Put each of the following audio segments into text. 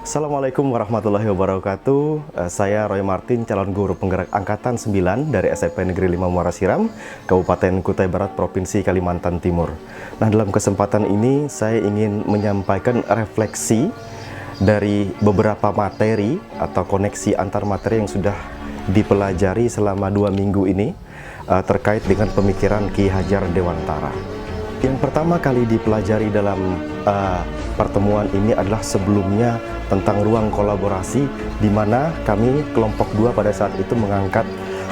Assalamualaikum warahmatullahi wabarakatuh. Saya Roy Martin, calon guru penggerak Angkatan 9 dari SMP Negeri 5 Muara Siram, Kabupaten Kutai Barat, Provinsi Kalimantan Timur. Nah, dalam kesempatan ini saya ingin menyampaikan refleksi dari beberapa materi atau koneksi antar materi yang sudah dipelajari selama 2 minggu ini terkait dengan pemikiran Ki Hajar Dewantara. Yang pertama kali dipelajari dalam pertemuan ini adalah sebelumnya tentang ruang kolaborasi, di mana kami kelompok 2 pada saat itu mengangkat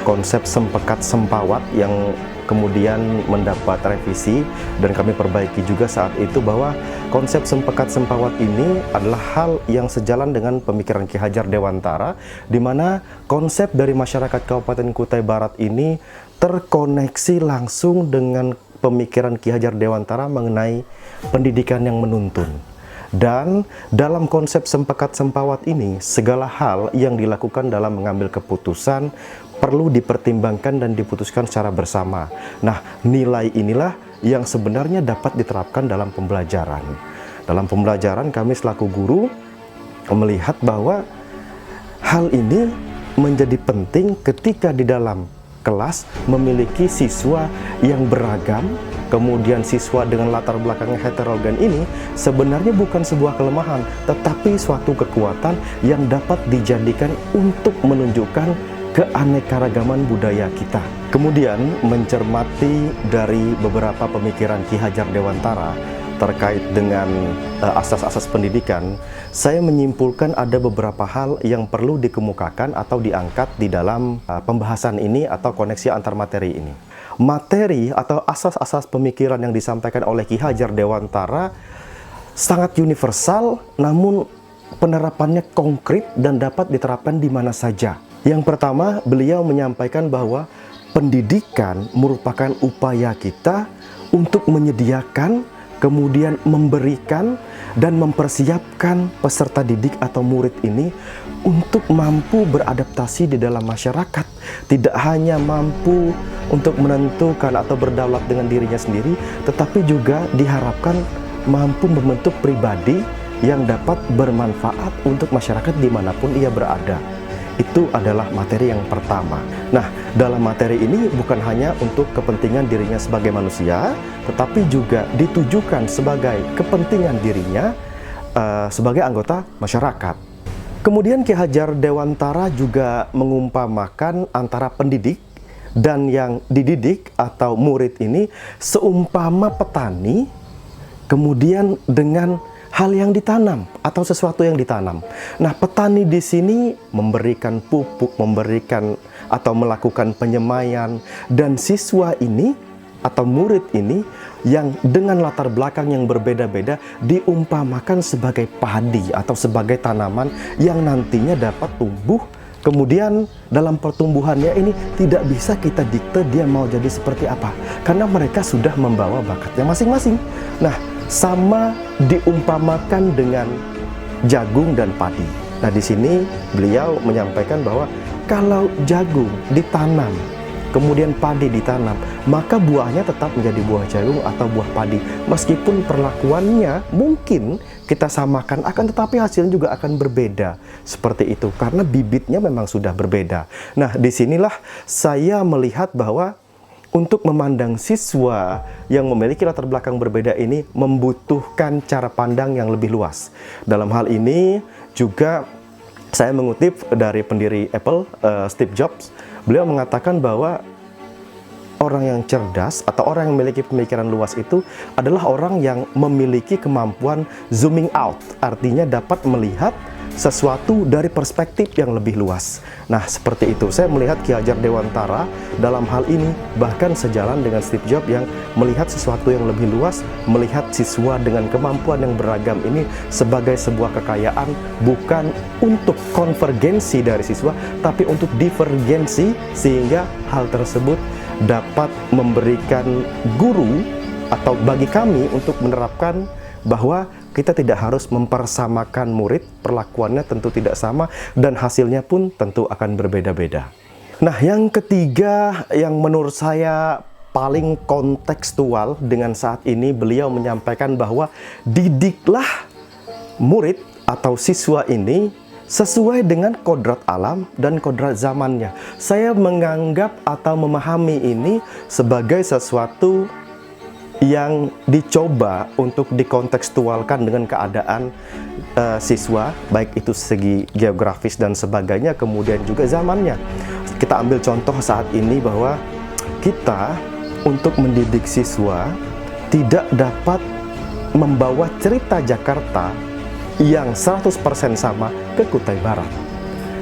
konsep sempekat sempawat yang kemudian mendapat revisi dan kami perbaiki juga saat itu, bahwa konsep sempekat sempawat ini adalah hal yang sejalan dengan pemikiran Ki Hajar Dewantara, di mana konsep dari masyarakat Kabupaten Kutai Barat ini terkoneksi langsung dengan pemikiran Ki Hajar Dewantara mengenai pendidikan yang menuntun. Dan dalam konsep sempekat sempawat ini, segala hal yang dilakukan dalam mengambil keputusan perlu dipertimbangkan dan diputuskan secara bersama. Nah, nilai inilah yang sebenarnya dapat diterapkan dalam pembelajaran. Dalam pembelajaran, kami selaku guru melihat bahwa hal ini menjadi penting ketika di dalam kelas memiliki siswa yang beragam. Kemudian siswa dengan latar belakang heterogen ini sebenarnya bukan sebuah kelemahan, tetapi suatu kekuatan yang dapat dijadikan untuk menunjukkan keanekaragaman budaya kita. Kemudian mencermati dari beberapa pemikiran Ki Hajar Dewantara terkait dengan asas-asas pendidikan, saya menyimpulkan ada beberapa hal yang perlu dikemukakan atau diangkat di dalam pembahasan ini atau koneksi antar materi ini. Materi atau asas-asas pemikiran yang disampaikan oleh Ki Hajar Dewantara sangat universal, namun penerapannya konkret dan dapat diterapkan di mana saja. Yang pertama, beliau menyampaikan bahwa pendidikan merupakan upaya kita untuk menyediakan, kemudian memberikan dan mempersiapkan peserta didik atau murid ini untuk mampu beradaptasi di dalam masyarakat. Tidak hanya mampu untuk menentukan atau berdaulat dengan dirinya sendiri, tetapi juga diharapkan mampu membentuk pribadi yang dapat bermanfaat untuk masyarakat dimanapun ia berada. Itu adalah materi yang pertama. Nah, dalam materi ini bukan hanya untuk kepentingan dirinya sebagai manusia, tetapi juga ditujukan sebagai kepentingan dirinya sebagai anggota masyarakat. Kemudian Ki Hajar Dewantara juga mengumpamakan antara pendidik dan yang dididik atau murid ini seumpama petani kemudian dengan hal yang ditanam atau sesuatu yang ditanam. Nah, petani di sini memberikan pupuk, memberikan atau melakukan penyemaian, dan siswa ini atau murid ini yang dengan latar belakang yang berbeda-beda diumpamakan sebagai padi atau sebagai tanaman yang nantinya dapat tumbuh. Kemudian dalam pertumbuhannya ini tidak bisa kita dikte dia mau jadi seperti apa, karena mereka sudah membawa bakatnya masing-masing. Nah, sama diumpamakan dengan jagung dan padi. Nah, di sini beliau menyampaikan bahwa kalau jagung ditanam, kemudian padi ditanam, maka buahnya tetap menjadi buah jagung atau buah padi. Meskipun perlakuannya mungkin kita samakan, akan tetapi hasilnya juga akan berbeda. Seperti itu, karena bibitnya memang sudah berbeda. Nah, disinilah saya melihat bahwa untuk memandang siswa yang memiliki latar belakang berbeda ini membutuhkan cara pandang yang lebih luas. Dalam hal ini juga saya mengutip dari pendiri Apple, Steve Jobs. Beliau mengatakan bahwa orang yang cerdas atau orang yang memiliki pemikiran luas itu adalah orang yang memiliki kemampuan zooming out, artinya dapat melihat sesuatu dari perspektif yang lebih luas. Nah, seperti itu saya melihat Ki Hajar Dewantara dalam hal ini bahkan sejalan dengan Steve Jobs yang melihat sesuatu yang lebih luas, melihat siswa dengan kemampuan yang beragam ini sebagai sebuah kekayaan, bukan untuk konvergensi dari siswa, tapi untuk divergensi, sehingga hal tersebut dapat memberikan guru atau bagi kami untuk menerapkan bahwa kita tidak harus mempersamakan murid, perlakuannya tentu tidak sama dan hasilnya pun tentu akan berbeda-beda. Nah, yang ketiga yang menurut saya paling kontekstual dengan saat ini, beliau menyampaikan bahwa didiklah murid atau siswa ini sesuai dengan kodrat alam dan kodrat zamannya. Saya menganggap atau memahami ini sebagai sesuatu yang dicoba untuk dikontekstualkan dengan keadaan siswa, baik itu segi geografis dan sebagainya, kemudian juga zamannya. Kita ambil contoh saat ini bahwa kita untuk mendidik siswa tidak dapat membawa cerita Jakarta yang 100% sama ke Kutai Barat.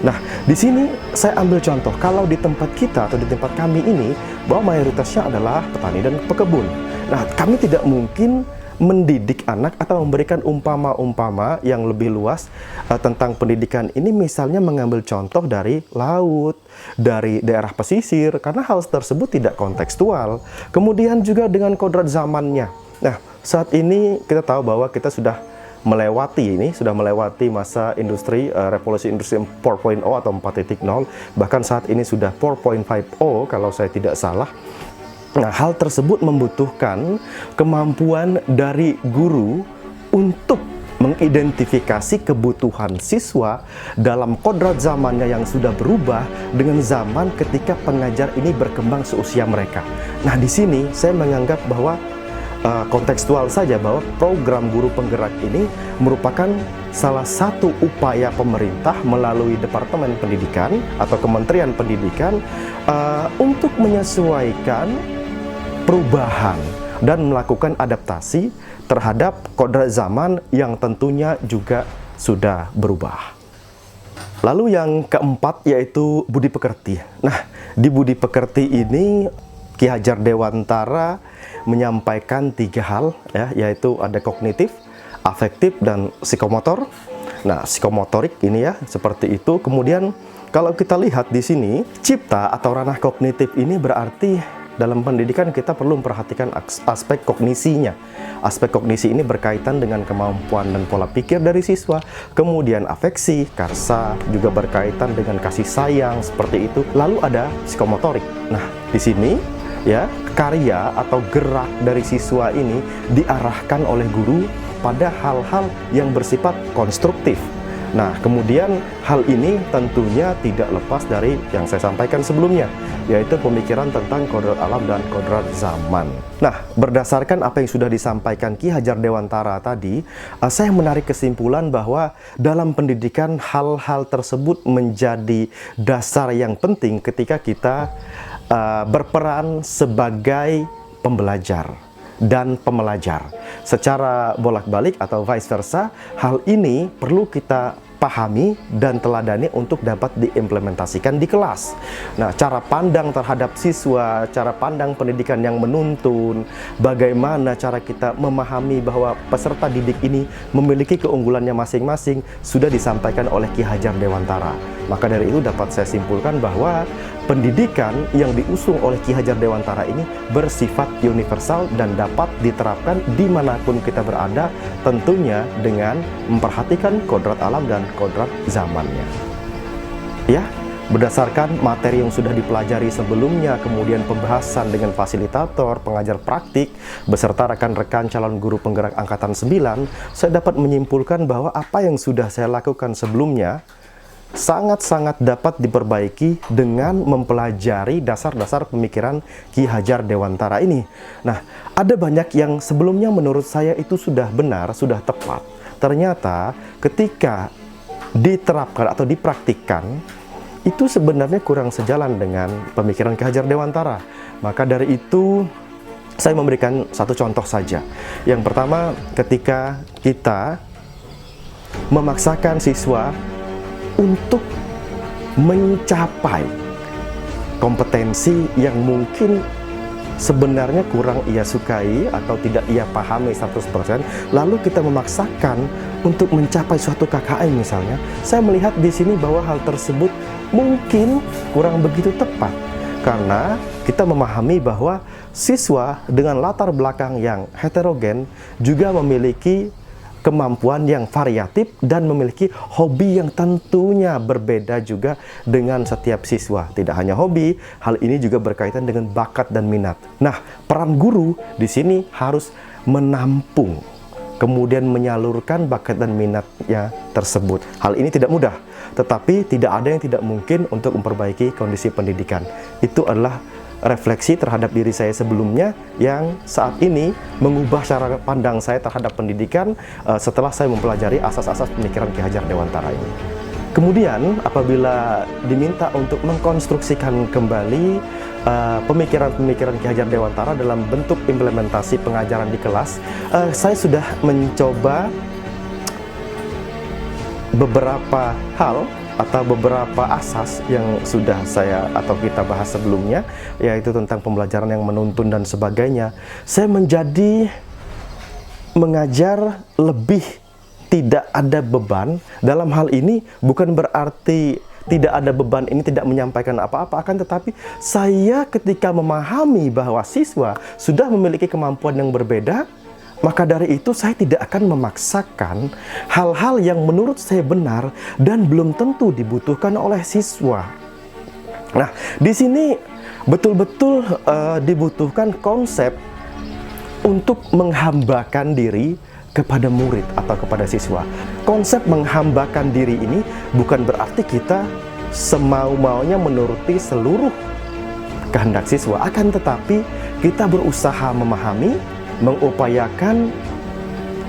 Nah, di sini saya ambil contoh, kalau di tempat kita atau di tempat kami ini, bahwa mayoritasnya adalah petani dan pekebun. Nah, kami tidak mungkin mendidik anak atau memberikan umpama-umpama yang lebih luas tentang pendidikan ini, misalnya mengambil contoh dari laut, dari daerah pesisir, karena hal tersebut tidak kontekstual. Kemudian juga dengan kodrat zamannya. Nah, saat ini kita tahu bahwa kita sudah melewati masa industri, revolusi industri 4.0 atau 4.0, bahkan saat ini sudah 4.50 kalau saya tidak salah. Nah, hal tersebut membutuhkan kemampuan dari guru untuk mengidentifikasi kebutuhan siswa dalam kodrat zamannya yang sudah berubah dengan zaman ketika pengajar ini berkembang seusia mereka. Nah, di sini saya menganggap bahwa kontekstual saja bahwa program guru penggerak ini merupakan salah satu upaya pemerintah melalui Departemen Pendidikan atau Kementerian Pendidikan untuk menyesuaikan perubahan dan melakukan adaptasi terhadap kodrat zaman yang tentunya juga sudah berubah. Lalu yang keempat yaitu budi pekerti. Nah, di budi pekerti ini Ki Hajar Dewantara menyampaikan 3 hal, ya, yaitu ada kognitif, afektif, dan psikomotor. Nah, psikomotorik ini ya seperti itu. Kemudian kalau kita lihat di sini, cipta atau ranah kognitif ini berarti dalam pendidikan kita perlu memperhatikan aspek kognisinya. Aspek kognisi ini berkaitan dengan kemampuan dan pola pikir dari siswa. Kemudian afeksi, karsa juga berkaitan dengan kasih sayang seperti itu. Lalu ada psikomotorik. Nah, di sini ya, karya atau gerak dari siswa ini diarahkan oleh guru pada hal-hal yang bersifat konstruktif. Nah, kemudian hal ini tentunya tidak lepas dari yang saya sampaikan sebelumnya, yaitu pemikiran tentang kodrat alam dan kodrat zaman. Nah, berdasarkan apa yang sudah disampaikan Ki Hajar Dewantara tadi, saya menarik kesimpulan bahwa dalam pendidikan hal-hal tersebut menjadi dasar yang penting ketika kita berperan sebagai pembelajar dan pembelajar. Secara bolak-balik atau vice versa, hal ini perlu kita pahami dan teladani untuk dapat diimplementasikan di kelas. Nah, cara pandang terhadap siswa, cara pandang pendidikan yang menuntun, bagaimana cara kita memahami bahwa peserta didik ini memiliki keunggulannya masing-masing, sudah disampaikan oleh Ki Hajar Dewantara. Maka dari itu dapat saya simpulkan bahwa pendidikan yang diusung oleh Ki Hajar Dewantara ini bersifat universal dan dapat diterapkan dimanapun kita berada, tentunya dengan memperhatikan kodrat alam dan kodrat zamannya. Ya, berdasarkan materi yang sudah dipelajari sebelumnya, kemudian pembahasan dengan fasilitator, pengajar praktik, beserta rekan-rekan calon guru penggerak Angkatan 9, saya dapat menyimpulkan bahwa apa yang sudah saya lakukan sebelumnya sangat-sangat dapat diperbaiki dengan mempelajari dasar-dasar pemikiran Ki Hajar Dewantara ini. Nah, ada banyak yang sebelumnya menurut saya itu sudah benar, sudah tepat. Ternyata ketika diterapkan atau dipraktikkan, itu sebenarnya kurang sejalan dengan pemikiran Ki Hajar Dewantara. Maka dari itu, saya memberikan satu contoh saja. Yang pertama, ketika kita memaksakan siswa untuk mencapai kompetensi yang mungkin sebenarnya kurang ia sukai atau tidak ia pahami 100%, lalu kita memaksakan untuk mencapai suatu KKM misalnya, saya melihat di sini bahwa hal tersebut mungkin kurang begitu tepat, karena kita memahami bahwa siswa dengan latar belakang yang heterogen juga memiliki kemampuan yang variatif dan memiliki hobi yang tentunya berbeda juga dengan setiap siswa. Tidak hanya hobi, hal ini juga berkaitan dengan bakat dan minat. Nah, peran guru di sini harus menampung kemudian menyalurkan bakat dan minatnya tersebut. Hal ini tidak mudah, tetapi tidak ada yang tidak mungkin untuk memperbaiki kondisi pendidikan. Itu adalah refleksi terhadap diri saya sebelumnya yang saat ini mengubah cara pandang saya terhadap pendidikan setelah saya mempelajari asas-asas pemikiran Ki Hajar Dewantara ini. Kemudian apabila diminta untuk mengkonstruksikan kembali pemikiran-pemikiran Ki Hajar Dewantara dalam bentuk implementasi pengajaran di kelas, saya sudah mencoba beberapa hal atau beberapa asas yang sudah saya atau kita bahas sebelumnya, yaitu tentang pembelajaran yang menuntun dan sebagainya. Saya menjadi mengajar lebih tidak ada beban. Dalam hal ini bukan berarti tidak ada beban ini tidak menyampaikan apa-apa, akan tetapi saya ketika memahami bahwa siswa sudah memiliki kemampuan yang berbeda, maka dari itu saya tidak akan memaksakan hal-hal yang menurut saya benar dan belum tentu dibutuhkan oleh siswa. Nah, di sini betul-betul dibutuhkan konsep untuk menghambakan diri kepada murid atau kepada siswa. Konsep menghambakan diri ini bukan berarti kita semau-maunya menuruti seluruh kehendak siswa, akan tetapi kita berusaha memahami, mengupayakan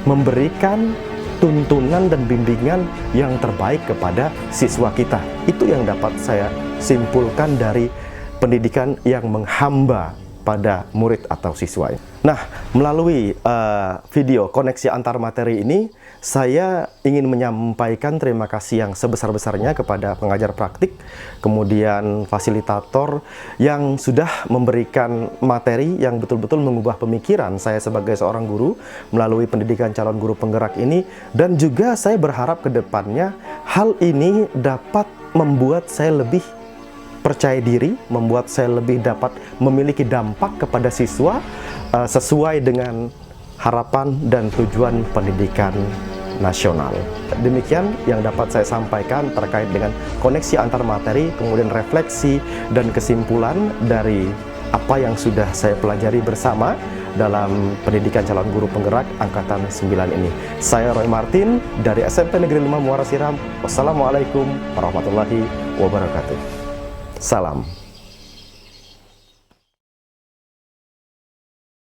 memberikan tuntunan dan bimbingan yang terbaik kepada siswa kita. Itu yang dapat saya simpulkan dari pendidikan yang menghamba pada murid atau siswa. Nah, melalui video koneksi antar materi ini, saya ingin menyampaikan terima kasih yang sebesar-besarnya kepada pengajar praktik, kemudian fasilitator yang sudah memberikan materi yang betul-betul mengubah pemikiran saya sebagai seorang guru melalui pendidikan calon guru penggerak ini, dan juga saya berharap ke depannya hal ini dapat membuat saya lebih percaya diri, membuat saya lebih dapat memiliki dampak kepada siswa sesuai dengan harapan dan tujuan pendidikan nasional. Demikian yang dapat saya sampaikan terkait dengan koneksi antar materi, kemudian refleksi dan kesimpulan dari apa yang sudah saya pelajari bersama dalam pendidikan calon guru penggerak angkatan 9 ini. Saya Roy Martin dari SMP Negeri 5 Muara Siram. Wassalamualaikum warahmatullahi wabarakatuh. Salam.